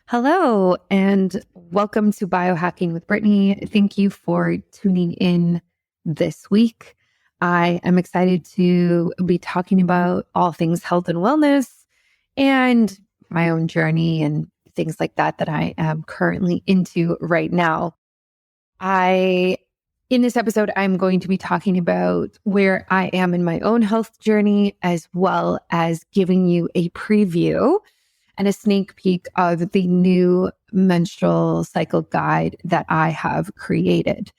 Hello, and welcome to Biohacking with Brittany. Thank you for tuning in this week. I am excited to be talking about all things health and wellness and my own journey and things like that I am currently into right now. In this episode, I'm going to be talking about where I am in my own health journey, as well as giving you a preview and a sneak peek of the new menstrual cycle guide that I have created.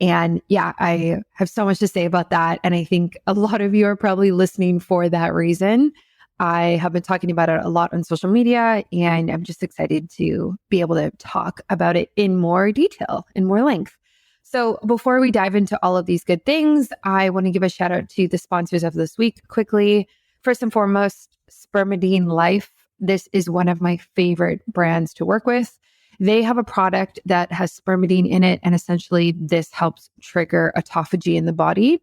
And yeah, I have so much to say about that. And I think a lot of you are probably listening for that reason. I have been talking about it a lot on social media, and I'm just excited to be able to talk about it in more detail, in more length. So before we dive into all of these good things, I want to give a shout out to the sponsors of this week quickly. First and foremost, Spermidine Life. This is one of my favorite brands to work with. They have a product that has spermidine in it, and essentially this helps trigger autophagy in the body.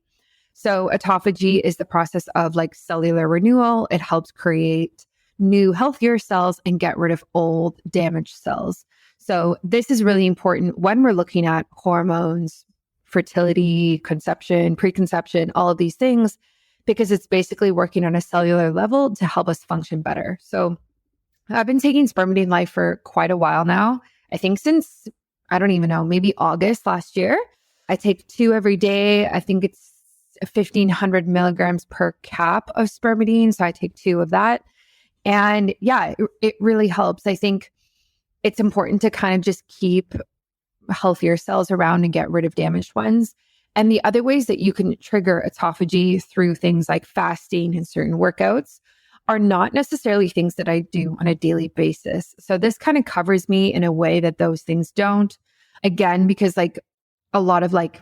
So autophagy is the process of like cellular renewal. It helps create new, healthier cells and get rid of old, damaged cells. So this is really important when we're looking at hormones, fertility, conception, preconception, all of these things, because it's basically working on a cellular level to help us function better. So I've been taking Spermidine Life for quite a while now. I think since, I don't even know, maybe August last year. I take 2 every day. I think it's 1,500 milligrams per cap of spermidine. So I take 2 of that. And yeah, it really helps. I think it's important to kind of just keep healthier cells around and get rid of damaged ones. And the other ways that you can trigger autophagy through things like fasting and certain workouts are not necessarily things that I do on a daily basis. So this kind of covers me in a way that those things don't. Again, because like a lot of like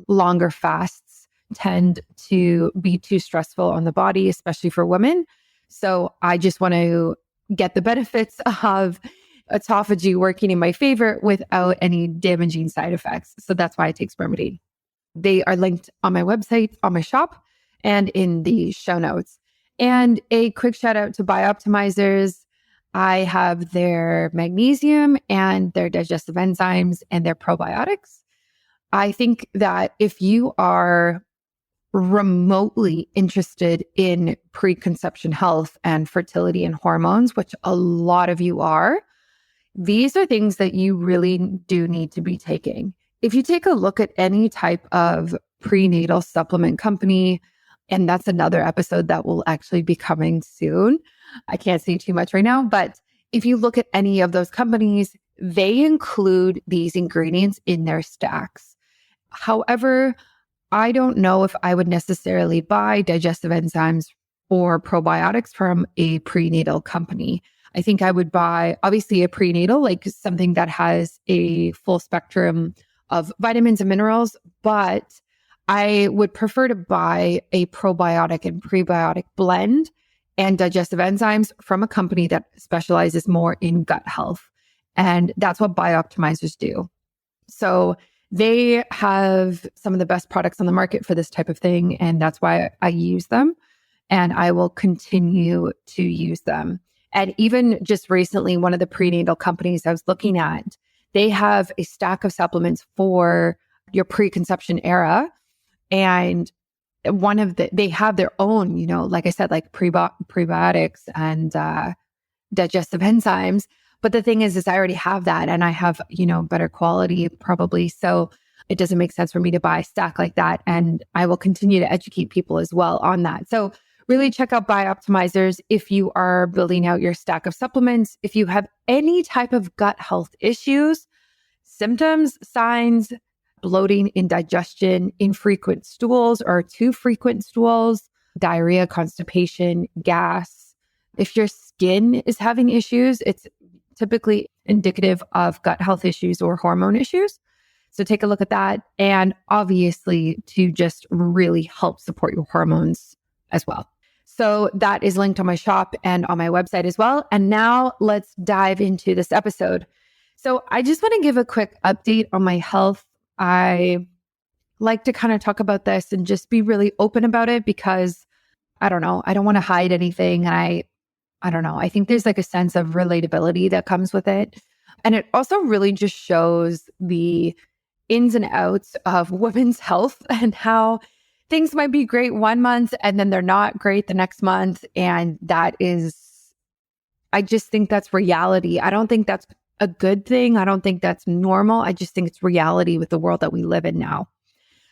longer fasts tend to be too stressful on the body, especially for women. So I just want to get the benefits of autophagy working in my favor without any damaging side effects. So that's why I take spermidine. They are linked on my website, on my shop, and in the show notes. And a quick shout out to Bioptimizers. I have their magnesium and their digestive enzymes and their probiotics. I think that if you are remotely interested in preconception health and fertility and hormones, which a lot of you are, these are things that you really do need to be taking. If you take a look at any type of prenatal supplement company, and that's another episode that will actually be coming soon. I can't say too much right now, but if you look at any of those companies, they include these ingredients in their stacks. However, I don't know if I would necessarily buy digestive enzymes or probiotics from a prenatal company. I think I would buy, obviously, a prenatal, like something that has a full spectrum of vitamins and minerals, but I would prefer to buy a probiotic and prebiotic blend and digestive enzymes from a company that specializes more in gut health. And that's what Bioptimizers do. So they have some of the best products on the market for this type of thing. And that's why I use them. And I will continue to use them. And even just recently, one of the prenatal companies I was looking at, they have a stack of supplements for your preconception era. And they have their own, like I said, like prebiotics and digestive enzymes. But the thing is I already have that and I have, better quality probably. So it doesn't make sense for me to buy a stack like that. And I will continue to educate people as well on that. So really check out Bioptimizers if you are building out your stack of supplements. If you have any type of gut health issues, symptoms, signs, bloating, indigestion, infrequent stools or too frequent stools, diarrhea, constipation, gas. If your skin is having issues, it's typically indicative of gut health issues or hormone issues. So take a look at that. And obviously to just really help support your hormones as well. So that is linked on my shop and on my website as well. And now let's dive into this episode. So I just want to give a quick update on my health. I like to kind of talk about this and just be really open about it because I don't know, I don't want to hide anything. And I don't know. I think there's like a sense of relatability that comes with it. And it also really just shows the ins and outs of women's health and how things might be great one month and then they're not great the next month. And that is, I just think that's reality. I don't think that's a good thing. I don't think that's normal. I just think it's reality with the world that we live in now.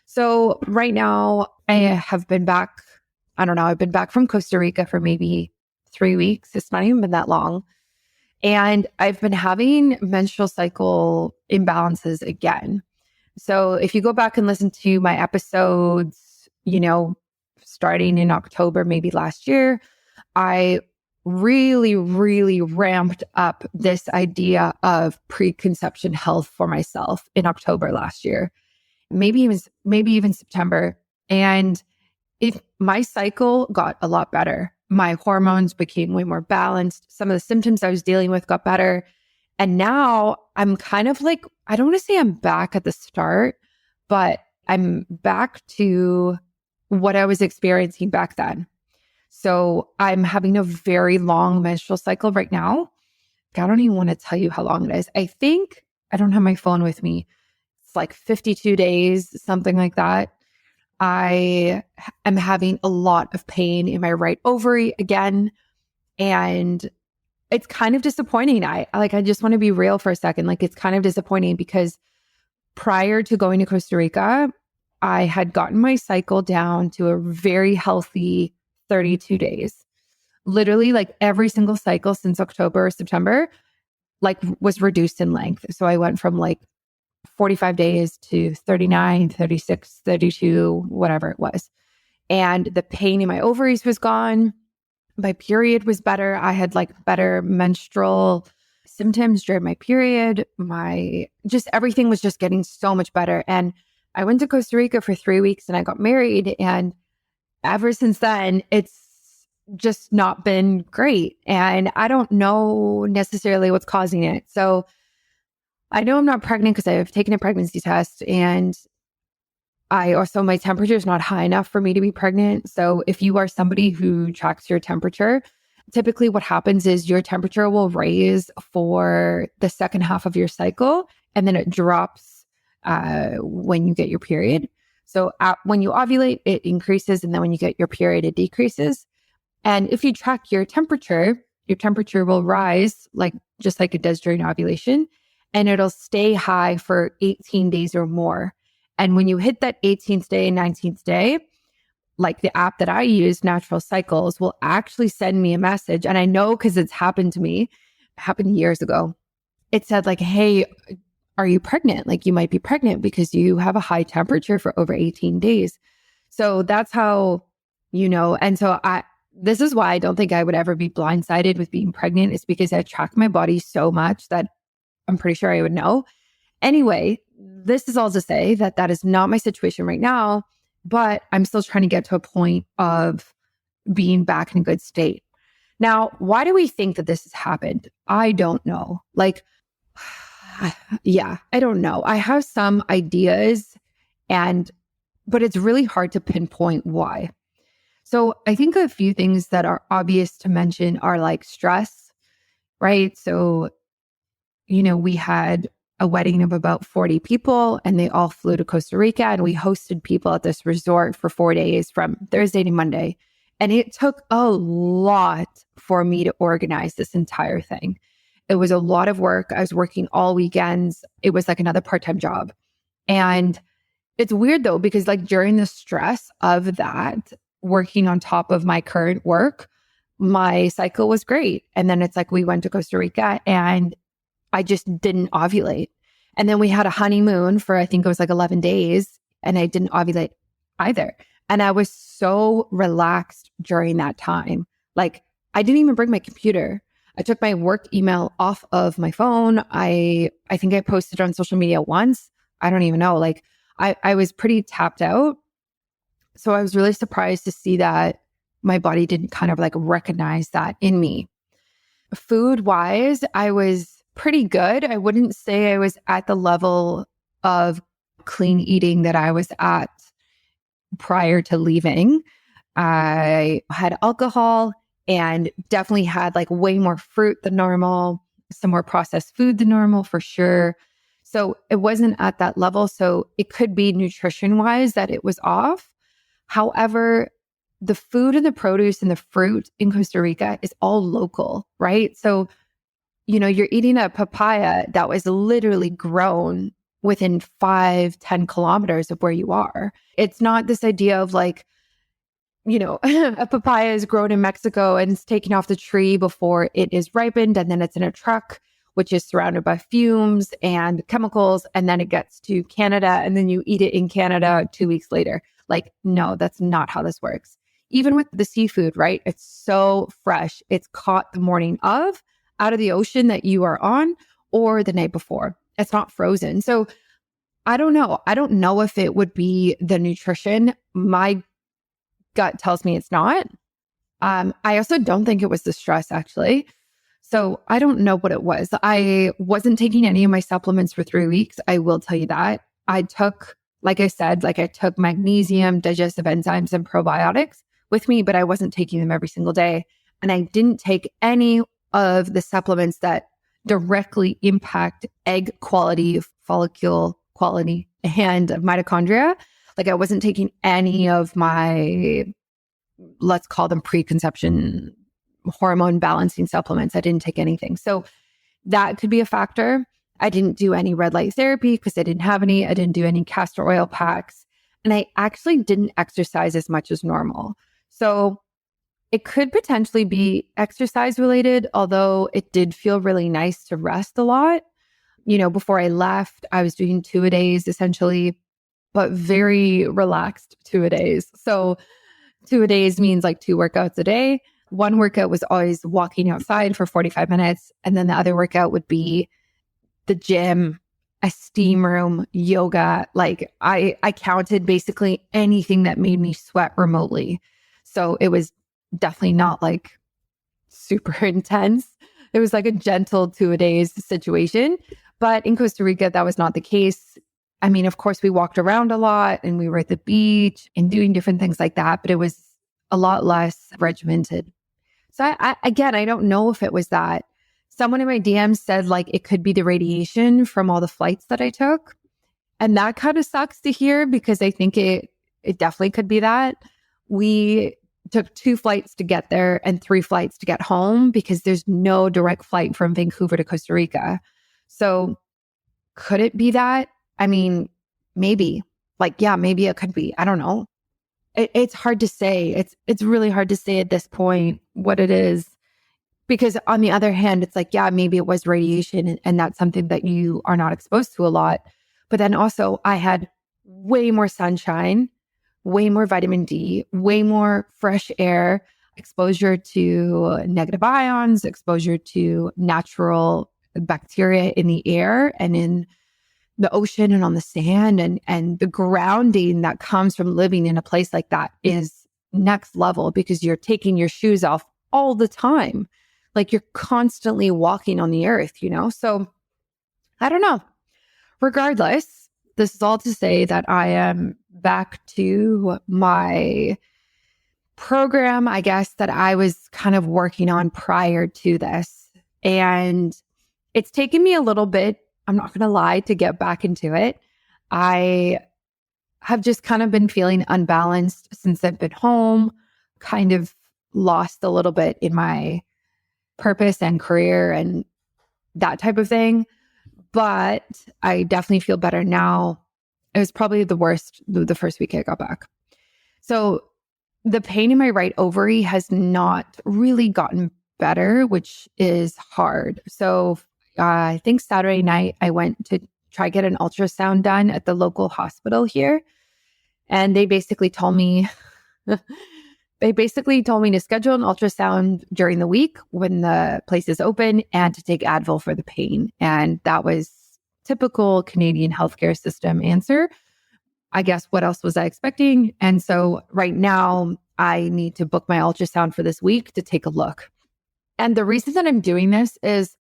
So right now I have been back. I don't know. I've been back from Costa Rica for maybe 3 weeks. It's not even been that long. And I've been having menstrual cycle imbalances again. So if you go back and listen to my episodes, starting in October, maybe last year, I really, really ramped up this idea of preconception health for myself in October last year, maybe even September. And my cycle got a lot better. My hormones became way more balanced. Some of the symptoms I was dealing with got better. And now I'm kind of like, I don't want to say I'm back at the start, but I'm back to what I was experiencing back then. So I'm having a very long menstrual cycle right now. I don't even want to tell you how long it is. I think, I don't have my phone with me. It's like 52 days, something like that. I am having a lot of pain in my right ovary again. And it's kind of disappointing. I just want to be real for a second. Like, it's kind of disappointing because prior to going to Costa Rica, I had gotten my cycle down to a very healthy 32 days. Literally, like every single cycle since October or September, like was reduced in length. So I went from like 45 days to 39, 36, 32, whatever it was. And the pain in my ovaries was gone. My period was better. I had like better menstrual symptoms during my period. Just everything was just getting so much better. And I went to Costa Rica for 3 weeks and I got married. And ever since then, it's just not been great. And I don't know necessarily what's causing it. So I know I'm not pregnant because I've taken a pregnancy test, and my temperature is not high enough for me to be pregnant. So if you are somebody who tracks your temperature, typically what happens is your temperature will raise for the second half of your cycle, and then it drops when you get your period. So when you ovulate, it increases, and then when you get your period, it decreases. And if you track your temperature will rise just like it does during ovulation, and it'll stay high for 18 days or more. And when you hit that 18th day and 19th day, like the app that I use, Natural Cycles, will actually send me a message. And I know because it's happened to me, it happened years ago. It said like, hey, are you pregnant? Like, you might be pregnant because you have a high temperature for over 18 days. So that's how, and so this is why I don't think I would ever be blindsided with being pregnant. It's because I track my body so much that I'm pretty sure I would know. Anyway, this is all to say that is not my situation right now, but I'm still trying to get to a point of being back in a good state. Now, why do we think that this has happened? I don't know. I don't know. I have some ideas, but it's really hard to pinpoint why. So I think a few things that are obvious to mention are like stress, right? So we had a wedding of about 40 people and they all flew to Costa Rica, and we hosted people at this resort for 4 days from Thursday to Monday. And it took a lot for me to organize this entire thing. It was a lot of work. I was working all weekends. It was like another part-time job. And it's weird though, because like during the stress of that, working on top of my current work, my cycle was great. And then it's like we went to Costa Rica and I just didn't ovulate. And then we had a honeymoon for, I think it was like 11 days, and I didn't ovulate either. And I was so relaxed during that time. Like, I didn't even bring my computer. I took my work email off of my phone. I think I posted on social media once. I don't even know. Like, I was pretty tapped out. So I was really surprised to see that my body didn't kind of like recognize that in me. Food wise, I was pretty good. I wouldn't say I was at the level of clean eating that I was at prior to leaving. I had alcohol and definitely had like way more fruit than normal, some more processed food than normal for sure. So it wasn't at that level. So it could be nutrition wise that it was off. However, the food and the produce and the fruit in Costa Rica is all local, right? So, you're eating a papaya that was literally grown within 5-10 kilometers of where you are. It's not this idea of like, a papaya is grown in Mexico and it's taken off the tree before it is ripened. And then it's in a truck, which is surrounded by fumes and chemicals. And then it gets to Canada and then you eat it in Canada 2 weeks later. Like, no, that's not how this works. Even with the seafood, right? It's so fresh. It's caught the morning of out of the ocean that you are on or the night before. It's not frozen. So I don't know. I don't know if it would be the nutrition. My gut tells me it's not. I also don't think it was the stress, actually. So I don't know what it was. I wasn't taking any of my supplements for 3 weeks. I will tell you that. I took, like I said, I took magnesium, digestive enzymes, and probiotics with me, but I wasn't taking them every single day. And I didn't take any of the supplements that directly impact egg quality, follicle quality, and mitochondria. Like I wasn't taking any of my, let's call them preconception hormone balancing supplements. I didn't take anything. So that could be a factor. I didn't do any red light therapy because I didn't have any. I didn't do any castor oil packs. And I actually didn't exercise as much as normal. So it could potentially be exercise related, although it did feel really nice to rest a lot. Before I left, I was doing 2-a-days essentially, but very relaxed 2-a-days. So 2-a-days means like 2 workouts a day. One workout was always walking outside for 45 minutes. And then the other workout would be the gym, a steam room, yoga. Like I counted basically anything that made me sweat remotely. So it was definitely not like super intense. It was like a gentle 2-a-days situation. But in Costa Rica, that was not the case. I mean, of course, we walked around a lot and we were at the beach and doing different things like that, but it was a lot less regimented. So I don't know if it was that. Someone in my DMs said like it could be the radiation from all the flights that I took. And that kind of sucks to hear because I think it definitely could be that. We took 2 flights to get there and 3 flights to get home because there's no direct flight from Vancouver to Costa Rica. So could it be that? I mean, maybe. Maybe it could be. I don't know. It's hard to say. It's really hard to say at this point what it is. Because on the other hand, it's like, yeah, maybe it was radiation and that's something that you are not exposed to a lot. But then also I had way more sunshine, way more vitamin D, way more fresh air, exposure to negative ions, exposure to natural bacteria in the air and in the ocean and on the sand, and the grounding that comes from living in a place like that is next level because you're taking your shoes off all the time. Like you're constantly walking on the earth, So I don't know. Regardless, this is all to say that I am back to my program, I guess, that I was kind of working on prior to this. And it's taken me a little bit, I'm not going to lie, to get back into it. I have just kind of been feeling unbalanced since I've been home, kind of lost a little bit in my purpose and career and that type of thing. But I definitely feel better now. It was probably the worst the first week I got back. So the pain in my right ovary has not really gotten better, which is hard. So I think Saturday night I went to try get an ultrasound done at the local hospital here. And they basically told me to schedule an ultrasound during the week when the place is open and to take Advil for the pain. And that was typical Canadian healthcare system answer. I guess what else was I expecting? And so right now I need to book my ultrasound for this week to take a look. And the reason that I'm doing this is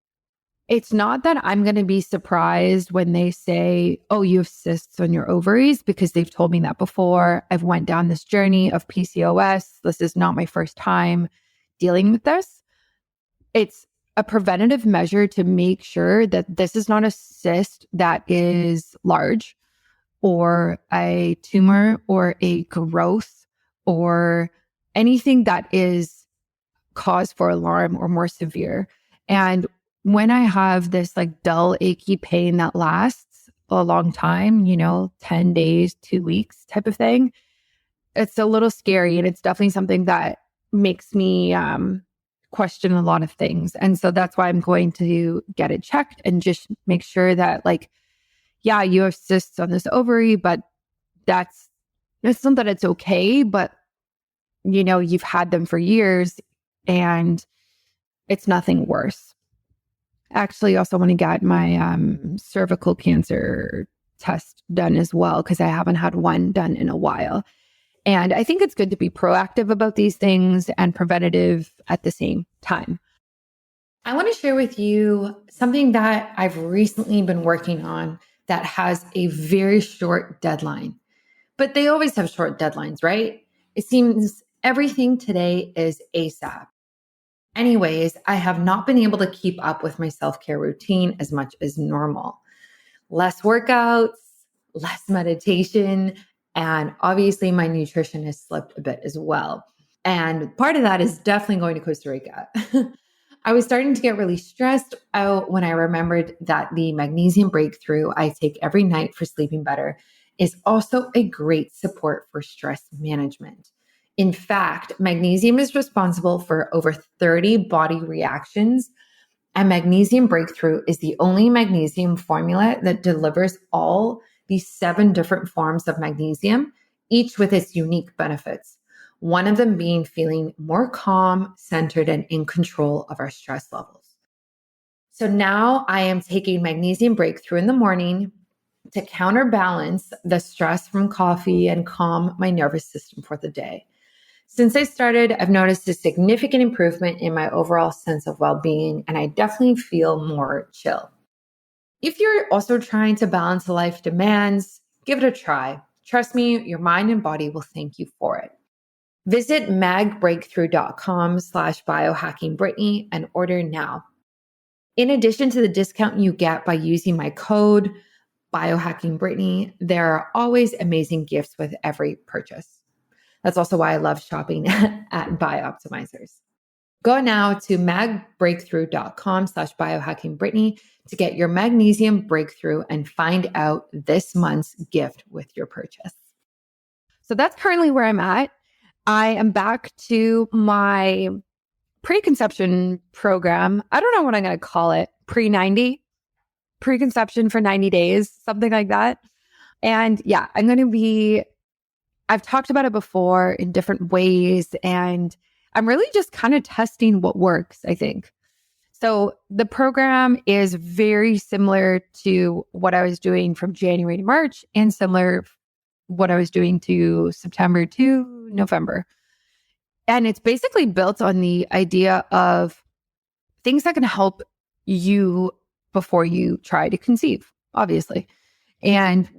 it's not that I'm going to be surprised when they say, oh, you have cysts on your ovaries, because they've told me that before. I've went down this journey of PCOS. This is not my first time dealing with this. It's a preventative measure to make sure that this is not a cyst that is large or a tumor or a growth or anything that is cause for alarm or more severe. And when I have this like dull, achy pain that lasts a long time, 10 days, 2 weeks type of thing, it's a little scary. And it's definitely something that makes me question a lot of things. And so that's why I'm going to get it checked and just make sure that yeah, you have cysts on this ovary, but it's not that it's okay, but you've had them for years and it's nothing worse. Actually, also want to get my cervical cancer test done as well, because I haven't had one done in a while. And I think it's good to be proactive about these things and preventative at the same time. I want to share with you something that I've recently been working on that has a very short deadline. But they always have short deadlines, right? It seems everything today is ASAP. Anyways, I have not been able to keep up with my self-care routine as much as normal. Less workouts, less meditation, and obviously my nutrition has slipped a bit as well. And part of that is definitely going to Costa Rica. I was starting to get really stressed out when I remembered that the magnesium breakthrough I take every night for sleeping better is also a great support for stress management. In fact, magnesium is responsible for over 30 body reactions, and magnesium breakthrough is the only magnesium formula that delivers all these 7 different forms of magnesium, each with its unique benefits. One of them being feeling more calm, centered, and in control of our stress levels. So now I am taking magnesium breakthrough in the morning to counterbalance the stress from coffee and calm my nervous system for the day. Since I started, I've noticed a significant improvement in my overall sense of well-being, and I definitely feel more chill. If you're also trying to balance life demands, give it a try. Trust me, your mind and body will thank you for it. Visit magbreakthrough.com/biohackingbrittany and order now. In addition to the discount you get by using my code biohackingbrittany, there are always amazing gifts with every purchase. That's also why I love shopping at Bioptimizers. Go now to magbreakthrough.com/biohackingbrittany to get your magnesium breakthrough and find out this month's gift with your purchase. So that's currently where I'm at. I am back to my preconception program. I don't know what I'm going to call it. Pre-90, preconception for 90 days, something like that. And yeah, I've talked about it before in different ways, and I'm really just kind of testing what works, I think. So the program is very similar to what I was doing from January to March, and similar what I was doing to September to November. And it's basically built on the idea of things that can help you before you try to conceive, obviously. And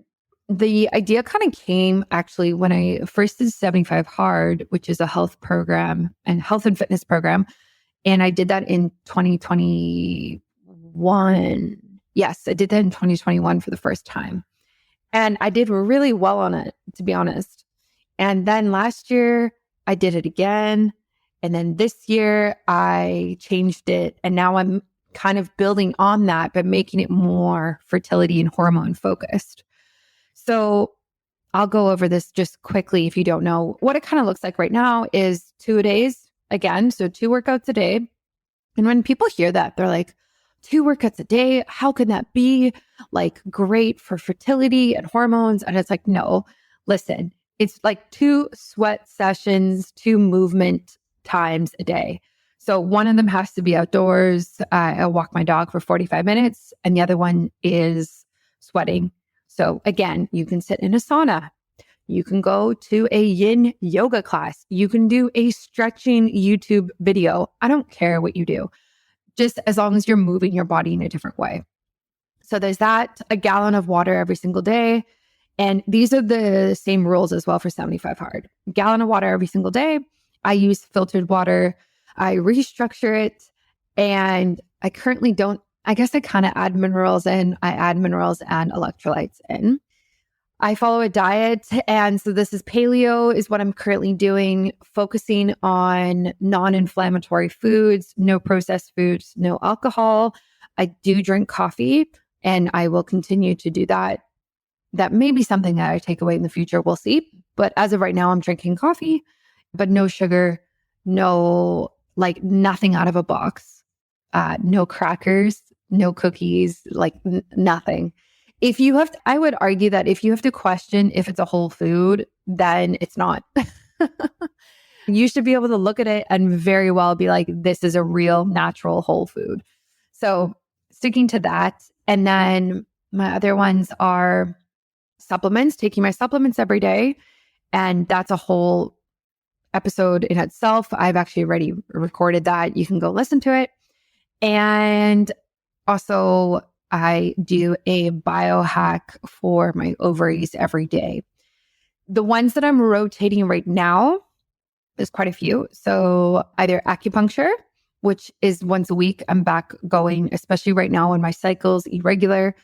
the idea kind of came actually when I first did 75 Hard, which is a health program and health and fitness program. And I did that in 2021. Yes, I did that in 2021 for the first time. And I did really well on it, to be honest. And then last year, I did it again. And then this year, I changed it. And now I'm kind of building on that, but making it more fertility and hormone focused. So I'll go over this just quickly if you don't know. What it kind of looks like right now is 2 days again. So 2 workouts a day. And when people hear that, they're like, 2 workouts a day? How can that be great for fertility and hormones? And it's like, no, listen, it's like 2 sweat sessions, 2 movement times a day. So one of them has to be outdoors. I'll walk my dog for 45 minutes. And the other one is sweating. So again, you can sit in a sauna. You can go to a yin yoga class. You can do a stretching YouTube video. I don't care what you do, just as long as you're moving your body in a different way. So there's that, a gallon of water every single day. And these are the same rules as well for 75 Hard. Gallon of water every single day. I use filtered water. I restructure it, and I currently don't, I guess I kind of add minerals in. I add minerals and electrolytes in. I follow a diet. And so this is paleo is what I'm currently doing, focusing on non-inflammatory foods, no processed foods, no alcohol. I do drink coffee and I will continue to do that. That may be something that I take away in the future. We'll see. But as of right now, I'm drinking coffee, but no sugar, no, like nothing out of a box, no crackers, no cookies, like nothing. If you have to, I would argue that if you have to question if it's a whole food, then it's not. You should be able to look at it and very well be like, this is a real natural whole food. So sticking to that. And then my other ones are supplements, taking my supplements every day. And that's a whole episode in itself. I've actually already recorded that. You can go listen to it. And also, I do a biohack for my ovaries every day. The ones that I'm rotating right now, there's quite a few. So either acupuncture, which is once a week, I'm back going, especially right now when my cycle's irregular.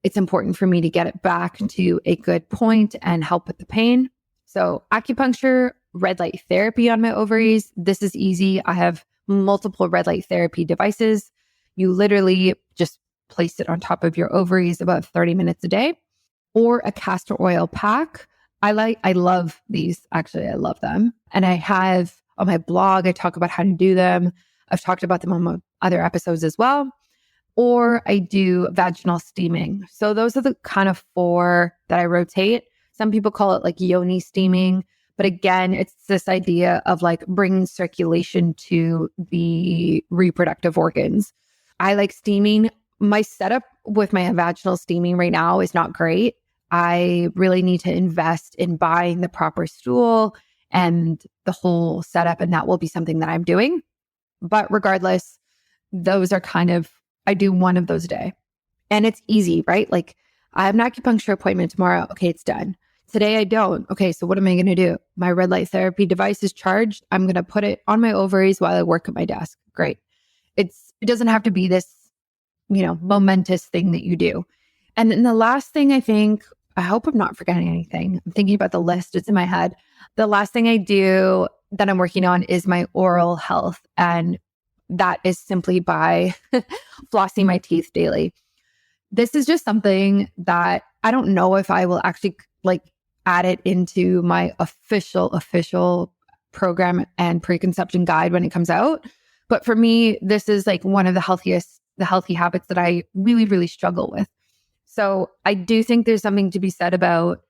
It's important for me to get it back to a good point and help with the pain. So acupuncture, red light therapy on my ovaries. This is easy. I have multiple red light therapy devices. You literally just place it on top of your ovaries about 30 minutes a day, or a castor oil pack. I love these. Actually, I love them. And I have on my blog, I talk about how to do them. I've talked about them on my other episodes as well. Or I do vaginal steaming. So those are the kind of 4 that I rotate. Some people call it like yoni steaming. But again, it's this idea of like bringing circulation to the reproductive organs. I like steaming. My setup with my vaginal steaming right now is not great. I really need to invest in buying the proper stool and the whole setup, and that will be something that I'm doing. But regardless, those are kind of, I do one of those a day. And it's easy, right? Like I have an acupuncture appointment tomorrow. Okay, it's done. Today I don't. Okay, so what am I going to do? My red light therapy device is charged. I'm going to put it on my ovaries while I work at my desk. Great. It doesn't have to be this, momentous thing that you do. And then the last thing I hope I'm not forgetting anything. I'm thinking about the list. It's in my head. The last thing I do that I'm working on is my oral health. And that is simply by flossing my teeth daily. This is just something that I don't know if I will actually add it into my official program and preconception guide when it comes out. But for me, this is like one of the healthy habits that I really, really struggle with. So I do think there's something to be said about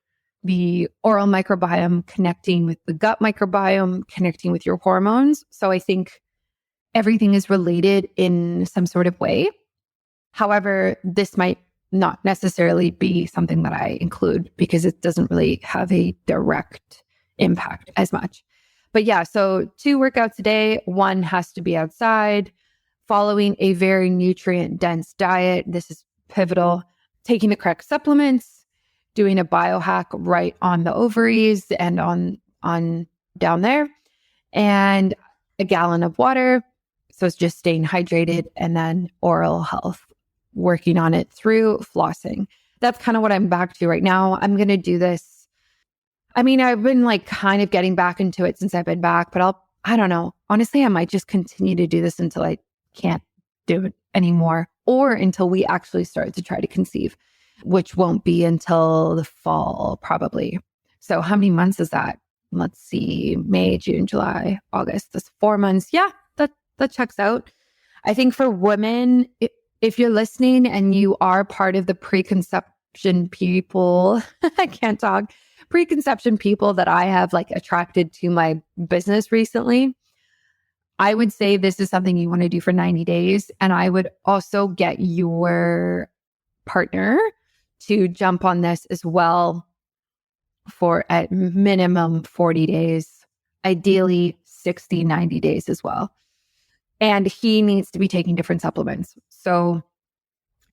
the oral microbiome connecting with the gut microbiome, connecting with your hormones. So I think everything is related in some sort of way. However, this might not necessarily be something that I include because it doesn't really have a direct impact as much. But yeah, so 2 workouts a day. 1 has to be outside, following a very nutrient-dense diet. This is pivotal. Taking the correct supplements, doing a biohack right on the ovaries and on down there, and a gallon of water. So it's just staying hydrated, and then oral health, working on it through flossing. That's kind of what I'm back to right now. I'm going to do this. I mean, I've been kind of getting back into it since I've been back, but I don't know. Honestly, I might just continue to do this until I can't do it anymore, or until we actually start to try to conceive, which won't be until the fall, probably. So how many months is that? Let's see, May, June, July, August. That's 4 months. Yeah, that checks out. I think for women, if you're listening and you are part of the preconception people, I can't talk, preconception people that I have attracted to my business recently, I would say this is something you want to do for 90 days. And I would also get your partner to jump on this as well for at minimum 40 days, ideally 60, 90 days as well. And he needs to be taking different supplements. So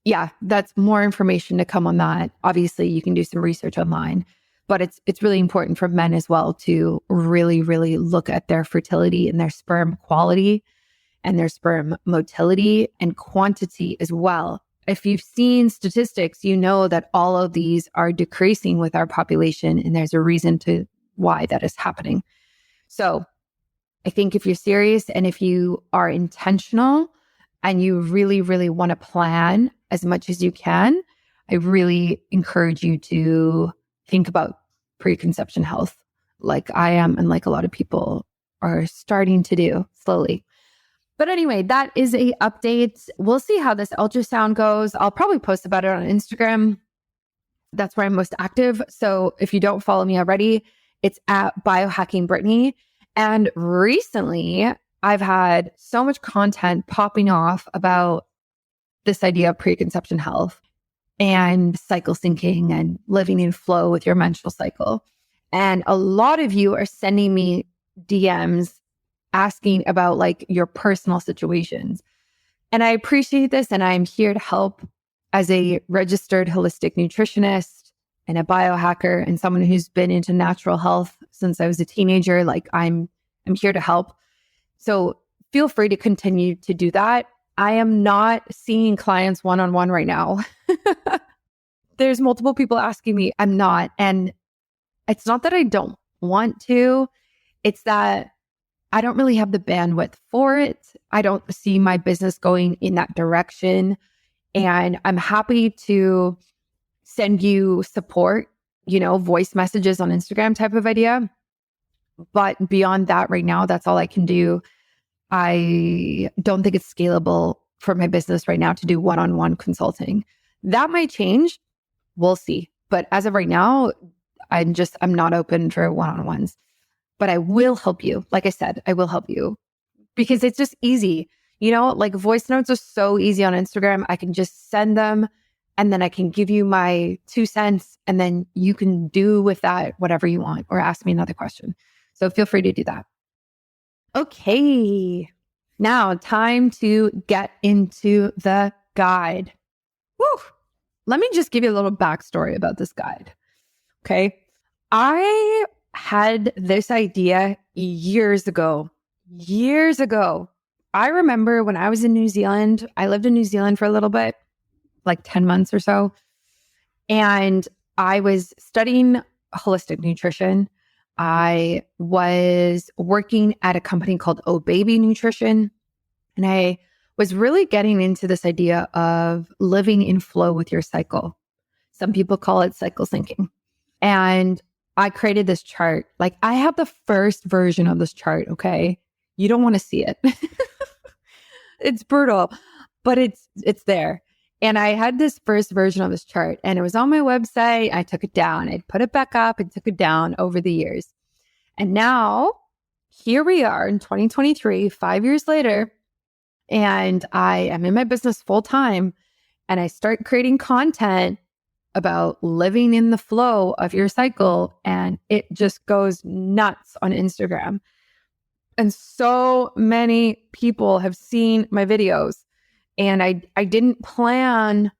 yeah, that's more information to come on that. Obviously, you can do some research online, but it's really important for men as well to really, really look at their fertility and their sperm quality and their sperm motility and quantity as well. If you've seen statistics, you know that all of these are decreasing with our population, and there's a reason to why that is happening. So I think if you're serious and if you are intentional and you really, really want to plan as much as you can, I really encourage you to think about preconception health like I am and like a lot of people are starting to do slowly. But anyway, that is a update. We'll see how this ultrasound goes. I'll probably post about it on Instagram. That's where I'm most active. So if you don't follow me already, it's at Biohacking Brittany. And recently, I've had so much content popping off about this idea of preconception health and cycle syncing and living in flow with your menstrual cycle. And a lot of you are sending me DMs asking about like your personal situations. And I appreciate this. And I'm here to help as a registered holistic nutritionist and a biohacker and someone who's been into natural health since I was a teenager. Like I'm here to help. So feel free to continue to do that. I am not seeing clients one-on-one right now. There's multiple people asking me. I'm not. And it's not that I don't want to. It's that I don't really have the bandwidth for it. I don't see my business going in that direction. And I'm happy to send you support, voice messages on Instagram type of idea. But beyond that, right now, that's all I can do. I don't think it's scalable for my business right now to do one-on-one consulting. That might change. We'll see. But as of right now, I'm not open for one-on-ones. But I will help you. Like I said, I will help you because it's just easy. Like voice notes are so easy on Instagram. I can just send them and then I can give you my 2 cents and then you can do with that whatever you want or ask me another question. So feel free to do that. Okay, now time to get into the guide. Woo! Let me just give you a little backstory about this guide. Okay, I had this idea years ago. I remember when I was in New Zealand, I lived in New Zealand for a little bit, like 10 months or so. And I was studying holistic nutrition. I was working at a company called Oh Baby Nutrition. And I was really getting into this idea of living in flow with your cycle. Some people call it cycle syncing. And I created this chart. Like I have the first version of this chart, okay? You don't want to see it. It's brutal, but it's there. And I had this first version of this chart and it was on my website. I took it down. I put it back up and took it down over the years. And now here we are in 2023, 5 years later, and I am in my business full time and I start creating content about living in the flow of your cycle. And it just goes nuts on Instagram. And so many people have seen my videos. And I didn't plan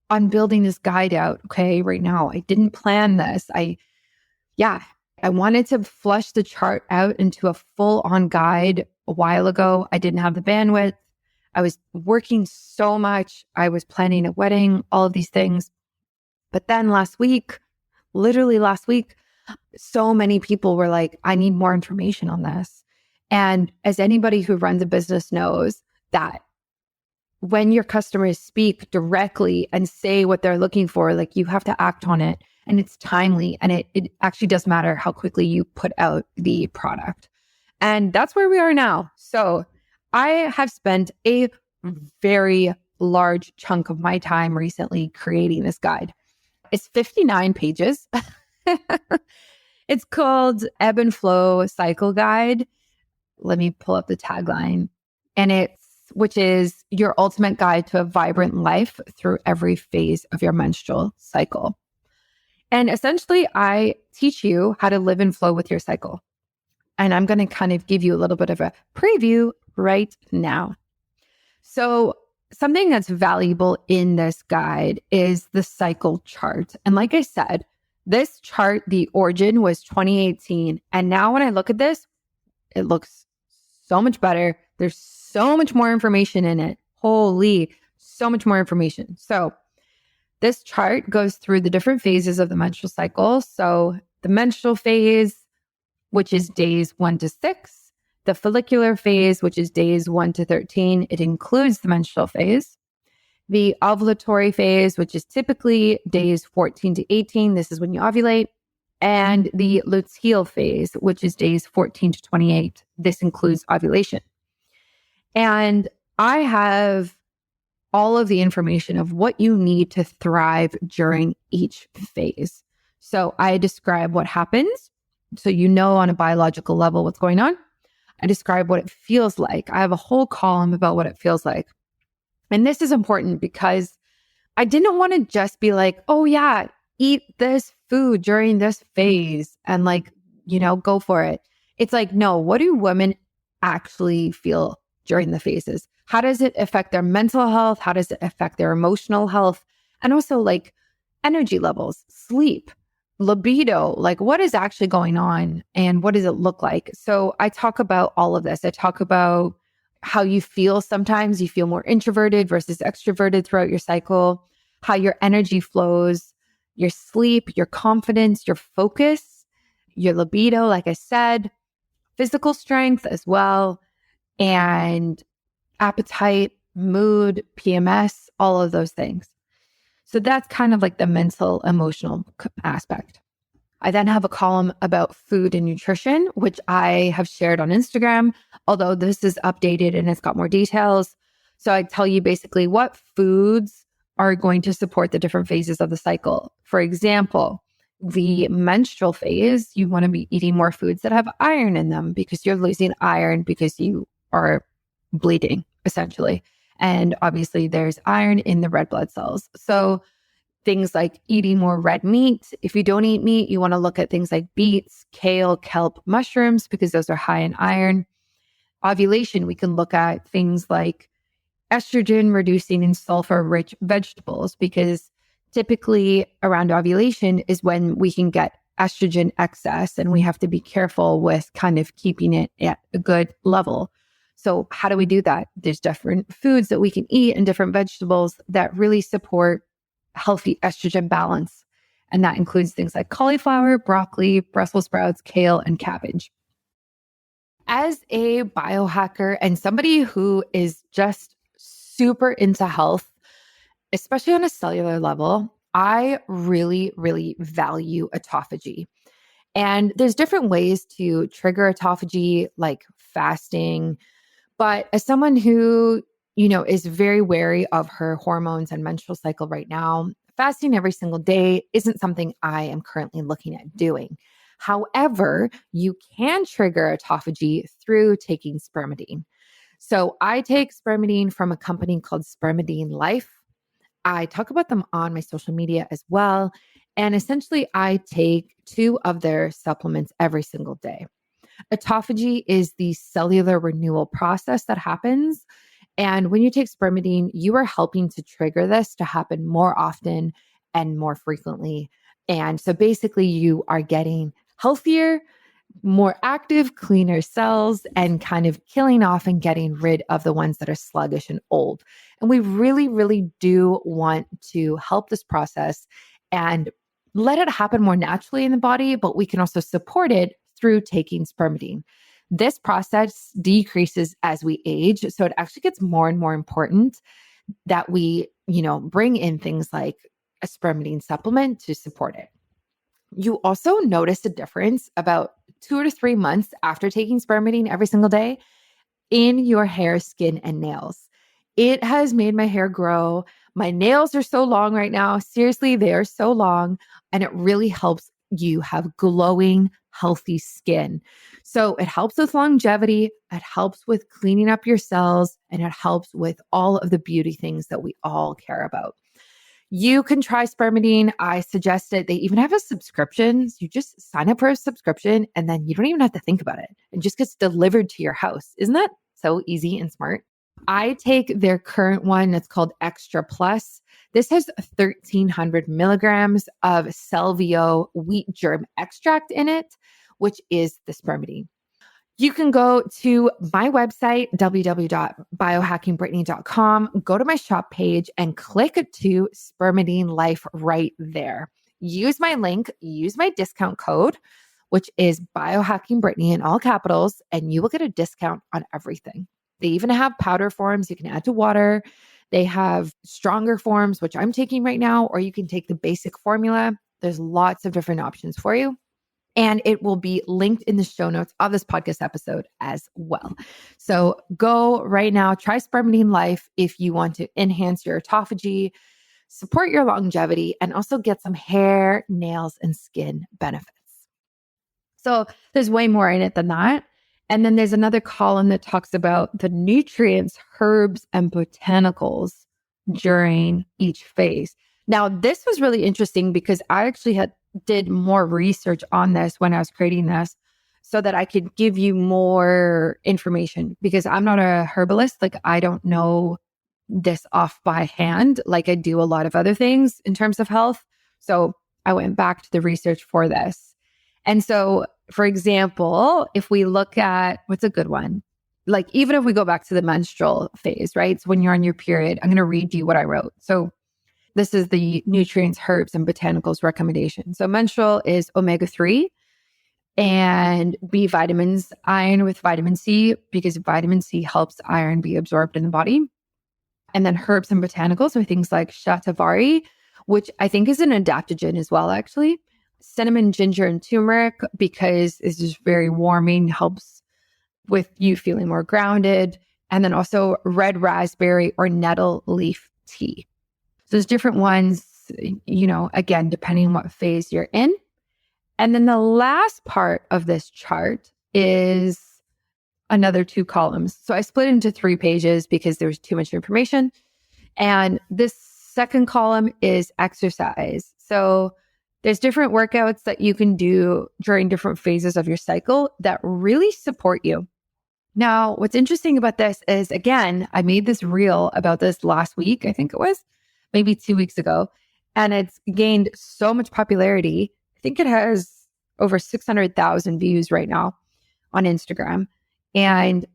on building this guide out, okay, right now. I didn't plan this. I wanted to flush the chart out into a full-on guide a while ago. I didn't have the bandwidth. I was working so much. I was planning a wedding, all of these things. But then literally last week, so many people were like, I need more information on this. And as anybody who runs a business knows that when your customers speak directly and say what they're looking for, like you have to act on it and it's timely and it actually does matter how quickly you put out the product. And that's where we are now. So I have spent a very large chunk of my time recently creating this guide. It's 59 pages. It's called Ebb and Flow Cycle Guide. Let me pull up the tagline. And which is your ultimate guide to a vibrant life through every phase of your menstrual cycle. And essentially, I teach you how to live in flow with your cycle. And I'm going to kind of give you a little bit of a preview right now. So something that's valuable in this guide is the cycle chart. And like I said, this chart, the origin was 2018. And now when I look at this, it looks so much better. There's so much more information in it. Holy, so much more information. So this chart goes through the different phases of the menstrual cycle. So the menstrual phase, which is days 1 to 6, the follicular phase, which is days 1 to 13. It includes the menstrual phase. The ovulatory phase, which is typically days 14 to 18. This is when you ovulate. And the luteal phase, which is days 14 to 28. This includes ovulation. And I have all of the information of what you need to thrive during each phase. So I describe what happens, so you know on a biological level what's going on. I describe what it feels like. I have a whole column about what it feels like. And this is important because I didn't want to just be like, oh yeah, eat this food during this phase and go for it. It's like, no, what do women actually feel during the phases? How does it affect their mental health? How does it affect their emotional health? And also energy levels, sleep, libido, what is actually going on and what does it look like? So I talk about all of this. I talk about how you feel. Sometimes you feel more introverted versus extroverted throughout your cycle, how your energy flows, your sleep, your confidence, your focus, your libido, like I said, physical strength as well, and appetite, mood, PMS, all of those things. So that's kind of like the mental, emotional aspect. I then have a column about food and nutrition, which I have shared on Instagram, although this is updated and it's got more details. So I tell you basically what foods are going to support the different phases of the cycle. For example, the menstrual phase, you want to be eating more foods that have iron in them because you're losing iron because you are bleeding, essentially. And obviously there's iron in the red blood cells. So things like eating more red meat. If you don't eat meat, you want to look at things like beets, kale, kelp, mushrooms, because those are high in iron. Ovulation, we can look at things like estrogen reducing and sulfur-rich vegetables, because typically around ovulation is when we can get estrogen excess, and we have to be careful with kind of keeping it at a good level. So how do we do that? There's different foods that we can eat and different vegetables that really support healthy estrogen balance. And that includes things like cauliflower, broccoli, Brussels sprouts, kale, and cabbage. As a biohacker and somebody who is just super into health, especially on a cellular level, I really, really value autophagy. And there's different ways to trigger autophagy, like fasting. But as someone who, is very wary of her hormones and menstrual cycle right now, fasting every single day isn't something I am currently looking at doing. However, you can trigger autophagy through taking spermidine. So I take spermidine from a company called Spermidine Life. I talk about them on my social media as well. And essentially, I take 2 of their supplements every single day. Autophagy is the cellular renewal process that happens. And when you take spermidine, you are helping to trigger this to happen more often and more frequently. And so basically, you are getting healthier, more active, cleaner cells, and kind of killing off and getting rid of the ones that are sluggish and old. And we really, really do want to help this process and let it happen more naturally in the body, but we can also support it through taking spermidine. This process decreases as we age. So it actually gets more and more important that we, bring in things like a spermidine supplement to support it. You also notice a difference about 2 to 3 months after taking spermidine every single day in your hair, skin, and nails. It has made my hair grow. My nails are so long right now. Seriously, they are so long. And it really helps you have glowing, healthy skin. So it helps with longevity. It helps with cleaning up your cells. And it helps with all of the beauty things that we all care about. You can try spermidine. I suggest it. They even have a subscription. So you just sign up for a subscription and then you don't even have to think about it. It just gets delivered to your house. Isn't that so easy and smart? I take their current one that's called Extra Plus. This has 1,300 milligrams of Salvio wheat germ extract in it, which is the spermidine. You can go to my website, www.biohackingbrittany.com, go to my shop page and click to Spermidine Life right there. Use my link, use my discount code, which is biohackingbrittany in all capitals, and you will get a discount on everything. They even have powder forms you can add to water. They have stronger forms, which I'm taking right now, or you can take the basic formula. There's lots of different options for you. And it will be linked in the show notes of this podcast episode as well. So go right now, try Spermidine Life if you want to enhance your autophagy, support your longevity, and also get some hair, nails, and skin benefits. So there's way more in it than that. And then there's another column that talks about the nutrients, herbs, and botanicals during each phase. Now, this was really interesting because I actually did more research on this when I was creating this so that I could give you more information, because I'm not a herbalist. Like, I don't know this off by hand like I do a lot of other things in terms of health. So I went back to the research for this. And so, for example, if we look at what's a good one, like even if we go back to the menstrual phase, right? So when you're on your period, I'm going to read you what I wrote. So this is the nutrients, herbs, and botanicals recommendation. So menstrual is omega-3 and B vitamins, iron with vitamin C, because vitamin C helps iron be absorbed in the body. And then herbs and botanicals are things like shatavari, which I think is an adaptogen as well, actually. Cinnamon, ginger, and turmeric, because it's just very warming, helps with you feeling more grounded. And then also red raspberry or nettle leaf tea. So there's different ones, again, depending on what phase you're in. And then the last part of this chart is another 2 columns. So I split it into 3 pages because there's too much information. And this second column is exercise. So there's different workouts that you can do during different phases of your cycle that really support you. Now, what's interesting about this is, again, I made this reel about this last week, I think it was, maybe 2 weeks ago, and it's gained so much popularity. I think it has over 600,000 views right now on Instagram. And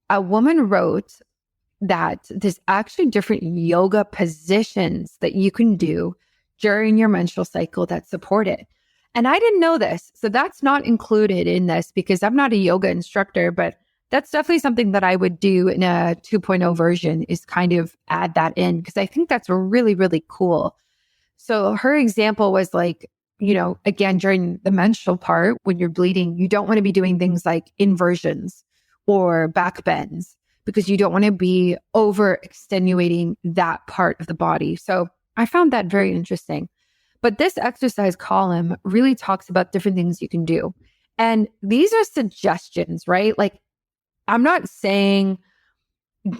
a woman wrote that there's actually different yoga positions that you can do during your menstrual cycle that support it. And I didn't know this. So that's not included in this because I'm not a yoga instructor, but that's definitely something that I would do in a 2.0 version, is kind of add that in, because I think that's really, really cool. So her example was like, again, during the menstrual part, when you're bleeding, you don't want to be doing things like inversions or back bends, because you don't want to be over extenuating that part of the body. So I found that very interesting. But this exercise column really talks about different things you can do. And these are suggestions, right? Like, I'm not saying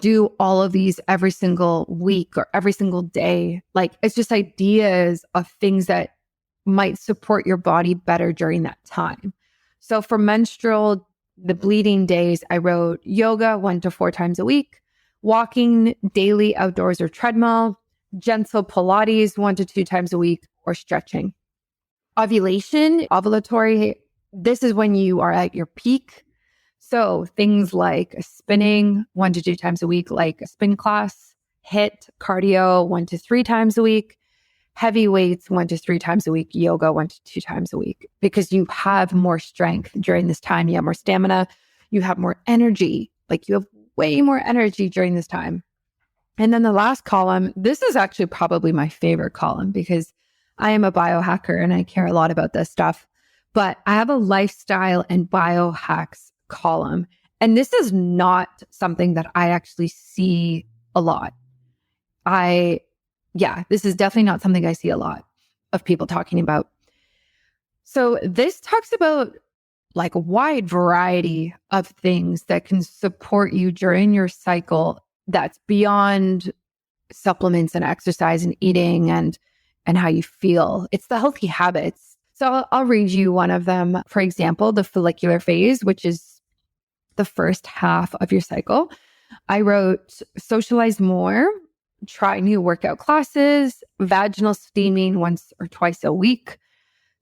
do all of these every single week or every single day. Like, it's just ideas of things that might support your body better during that time. So for menstrual, the bleeding days, I wrote yoga 1 to 4 times a week, walking daily outdoors or treadmill, gentle Pilates 1 to 2 times a week, or stretching. Ovulation, ovulatory, this is when you are at your peak. So things like spinning 1 to 2 times a week, like a spin class, HIIT, cardio 1 to 3 times a week, heavy weights 1 to 3 times a week, yoga 1 to 2 times a week, because you have more strength during this time. You have more stamina, you have more energy, like you have way more energy during this time. And then the last column, this is actually probably my favorite column because I am a biohacker and I care a lot about this stuff. But I have a lifestyle and biohacks column. And this is not something that I actually see a lot. This is definitely not something I see a lot of people talking about. So this talks about like a wide variety of things that can support you during your cycle that's beyond supplements and exercise and eating and how you feel. It's the healthy habits. So I'll read you one of them. For example, the follicular phase, which is the first half of your cycle. I wrote socialize more, try new workout classes, vaginal steaming 1 or 2 a week.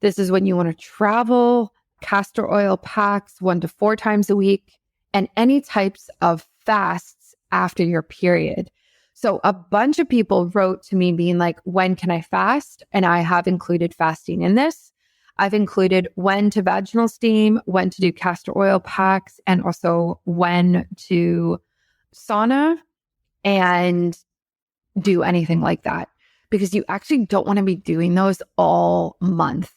This is when you want to travel, castor oil packs 1 to 4 times a week, and any types of fasts after your period. So a bunch of people wrote to me being like, when can I fast? And I have included fasting in this. I've included when to vaginal steam, when to do castor oil packs, and also when to sauna and do anything like that, because you actually don't want to be doing those all month,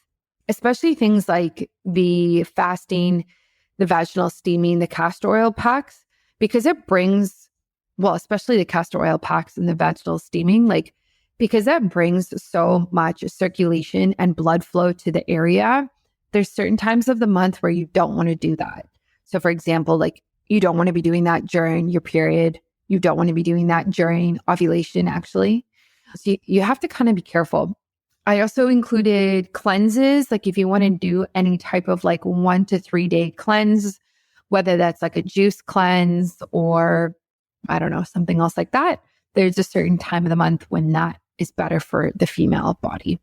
especially things like the fasting, the vaginal steaming, the castor oil packs, because it brings, well, especially the castor oil packs and the vaginal steaming, like, because that brings so much circulation and blood flow to the area. There's certain times of the month where you don't want to do that. So for example, like you don't want to be doing that during your period. You don't want to be doing that during ovulation, actually. So you have to kind of be careful. I also included cleanses, like if you want to do any type of like 1 to 3 day cleanse, whether that's like a juice cleanse or I don't know, something else like that. There's a certain time of the month when that is better for the female body.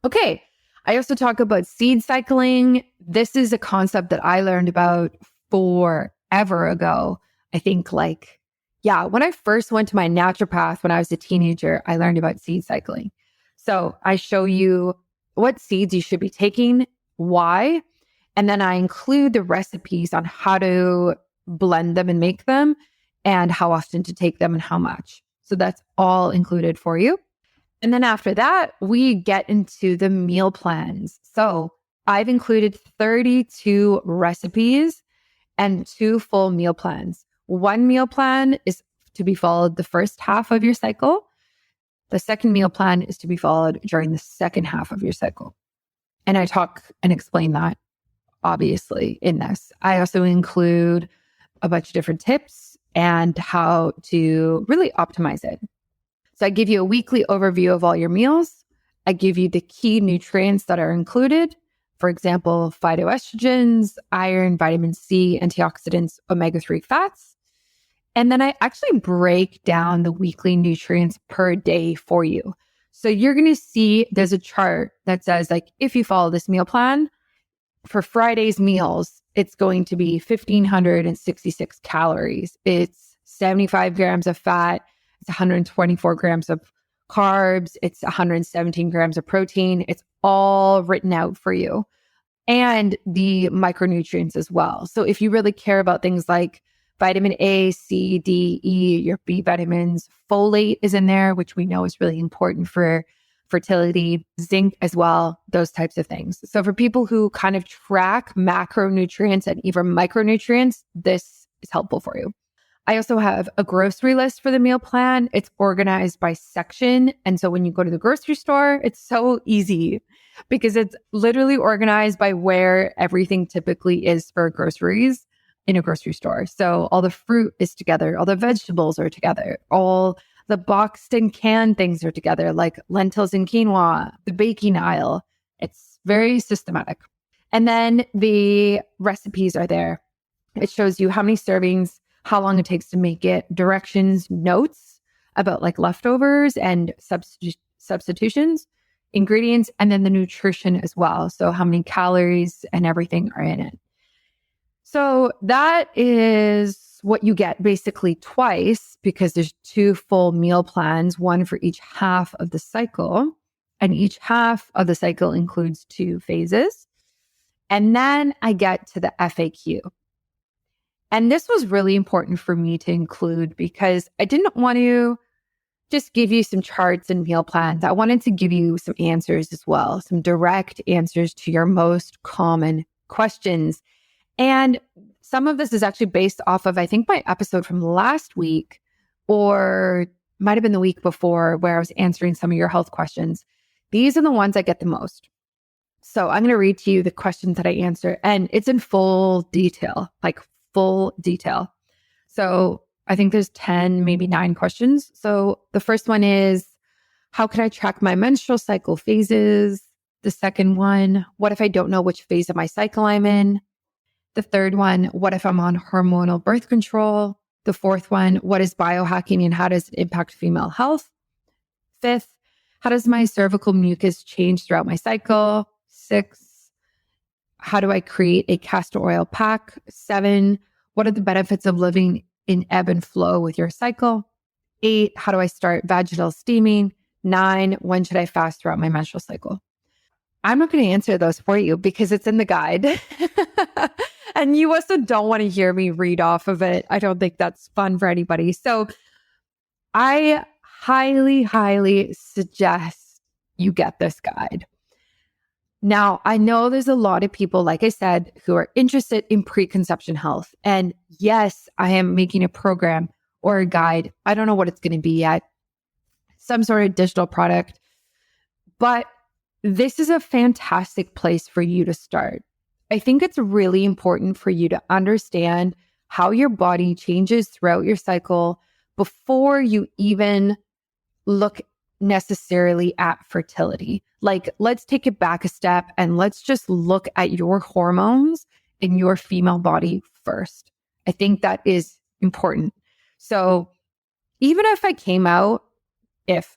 Okay. I also talk about seed cycling. This is a concept that I learned about forever ago. I think when I first went to my naturopath when I was a teenager, I learned about seed cycling. So I show you what seeds you should be taking, why, and then I include the recipes on how to blend them and make them and how often to take them and how much. So that's all included for you. And then after that, we get into the meal plans. So I've included 32 recipes and 2 full meal plans. 1 meal plan is to be followed the first half of your cycle. The second meal plan is to be followed during the second half of your cycle. And I talk and explain that, obviously, in this. I also include a bunch of different tips and how to really optimize it. So I give you a weekly overview of all your meals. I give you the key nutrients that are included. For example, phytoestrogens, iron, vitamin C, antioxidants, omega-3 fats. And then I actually break down the weekly nutrients per day for you. So you're going to see there's a chart that says, like, if you follow this meal plan, for Friday's meals, it's going to be 1,566 calories. It's 75 grams of fat. It's 124 grams of carbs. It's 117 grams of protein. It's all written out for you. And the micronutrients as well. So if you really care about things like vitamin A, C, D, E, your B vitamins, folate is in there, which we know is really important for fertility, zinc as well, those types of things. So for people who kind of track macronutrients and even micronutrients, this is helpful for you. I also have a grocery list for the meal plan. It's organized by section. And so when you go to the grocery store, it's so easy because it's literally organized by where everything typically is for groceries in a grocery store. So all the fruit is together, all the vegetables are together, all the boxed and canned things are together, like lentils and quinoa, the baking aisle. It's very systematic. And then the recipes are there. It shows you how many servings, how long it takes to make it, directions, notes about like leftovers and substitutions, ingredients, and then the nutrition as well. So how many calories and everything are in it. So that is what you get basically twice, because there's 2 full meal plans, one for each half of the cycle. And each half of the cycle includes 2 phases. And then I get to the FAQ. And this was really important for me to include because I didn't want to just give you some charts and meal plans. I wanted to give you some answers as well, some direct answers to your most common questions. And some of this is actually based off of, I think, my episode from last week, or might have been the week before, where I was answering some of your health questions. These are the ones I get the most. So I'm going to read to you the questions that I answer, and it's in full detail, like full detail. So I think there's 10, maybe 9 questions. So the first one is, how can I track my menstrual cycle phases? The second one, what if I don't know which phase of my cycle I'm in? The third one, what if I'm on hormonal birth control? The fourth one, what is biohacking and how does it impact female health? Fifth, how does my cervical mucus change throughout my cycle? 6, how do I create a castor oil pack? 7, what are the benefits of living in ebb and flow with your cycle? 8, how do I start vaginal steaming? 9, when should I fast throughout my menstrual cycle? I'm not going to answer those for you because it's in the guide. And you also don't want to hear me read off of it. I don't think that's fun for anybody. So I highly, highly suggest you get this guide. Now, I know there's a lot of people, like I said, who are interested in preconception health. And yes, I am making a program or a guide. I don't know what it's going to be yet. Some sort of digital product. But this is a fantastic place for you to start. I think it's really important for you to understand how your body changes throughout your cycle before you even look necessarily at fertility. Like, let's take it back a step and let's just look at your hormones in your female body first. I think that is important. So even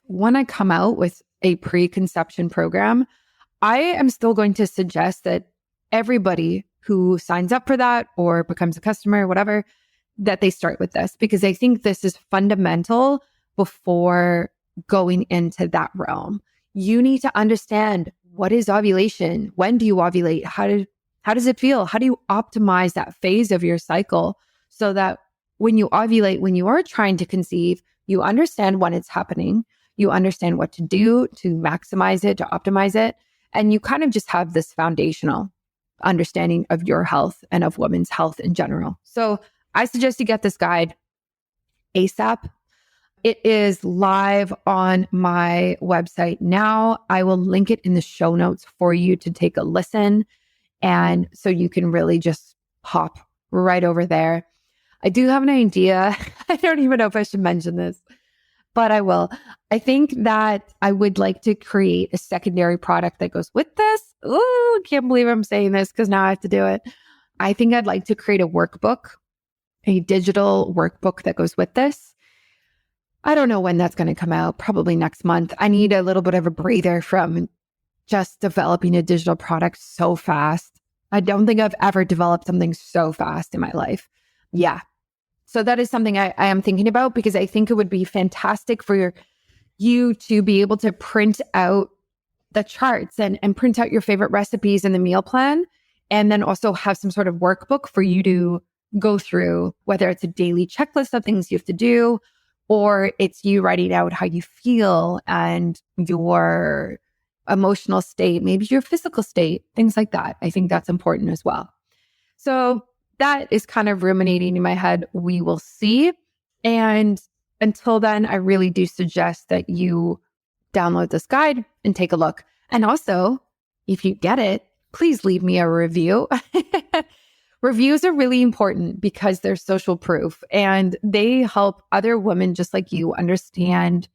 when I come out with a preconception program, I am still going to suggest that everybody who signs up for that or becomes a customer, whatever, that they start with this, because I think this is fundamental before going into that realm. You need to understand, what is ovulation? When do you ovulate? How does it feel? How do you optimize that phase of your cycle so that when you ovulate, when you are trying to conceive, you understand when it's happening, you understand what to do to maximize it, to optimize it, and you kind of just have this foundational understanding of your health and of women's health in general. So I suggest you get this guide ASAP. It is live on my website now. I will link it in the show notes for you to take a listen. And so you can really just hop right over there. I do have an idea. I don't even know if I should mention this, but I will. I think that I would like to create a secondary product that goes with this. Ooh, can't believe I'm saying this because now I have to do it. I think I'd like to create a workbook, a digital workbook that goes with this. I don't know when that's going to come out, probably next month. I need a little bit of a breather from just developing a digital product so fast. I don't think I've ever developed something so fast in my life. Yeah. So that is something I am thinking about, because I think it would be fantastic for you to be able to print out the charts and print out your favorite recipes in the meal plan, and then also have some sort of workbook for you to go through, whether it's a daily checklist of things you have to do, or it's you writing out how you feel and your emotional state, maybe your physical state, things like that. I think that's important as well. So that is kind of ruminating in my head. We will see. And until then, I really do suggest that you download this guide and take a look. And also, if you get it, please leave me a review. Reviews are really important because they're social proof and they help other women just like you understand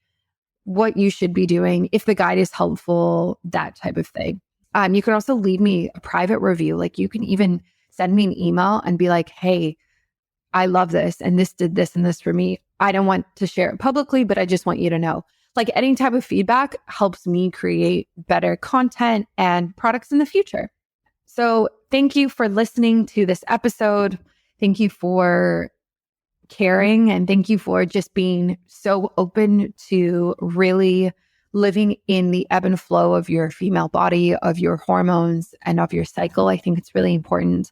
what you should be doing, if the guide is helpful, that type of thing. You can also leave me a private review. Like, you can even send me an email and be like, hey, I love this and this did this and this for me. I don't want to share it publicly, but I just want you to know. Like, any type of feedback helps me create better content and products in the future. So thank you for listening to this episode. Thank you for caring, and thank you for just being so open to really living in the ebb and flow of your female body, of your hormones, and of your cycle. I think it's really important.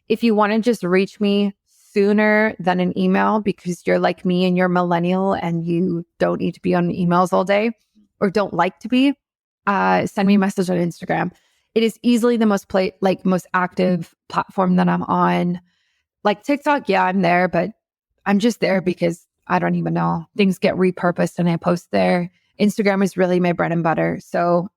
If you want to just reach me sooner than an email because you're like me and you're millennial and you don't need to be on emails all day or don't like to be, send me a message on Instagram. It is easily the most active platform that I'm on. Like TikTok, yeah, I'm there, but I'm just there because I don't even know. Things get repurposed and I post there. Instagram is really my bread and butter. So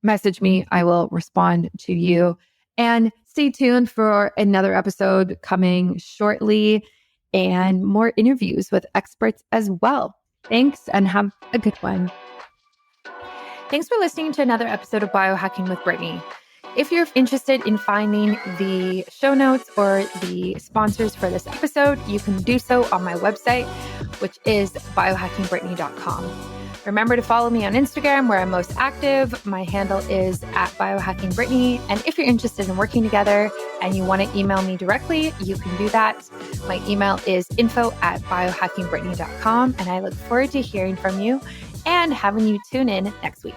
message me. I will respond to you. And stay tuned for another episode coming shortly and more interviews with experts as well. Thanks and have a good one. Thanks for listening to another episode of Biohacking with Brittany. If you're interested in finding the show notes or the sponsors for this episode, you can do so on my website, which is biohackingbrittany.com. Remember to follow me on Instagram where I'm most active. My handle is @biohackingbrittany. And if you're interested in working together and you want to email me directly, you can do that. My email is info@biohackingbrittany.com. And I look forward to hearing from you and having you tune in next week.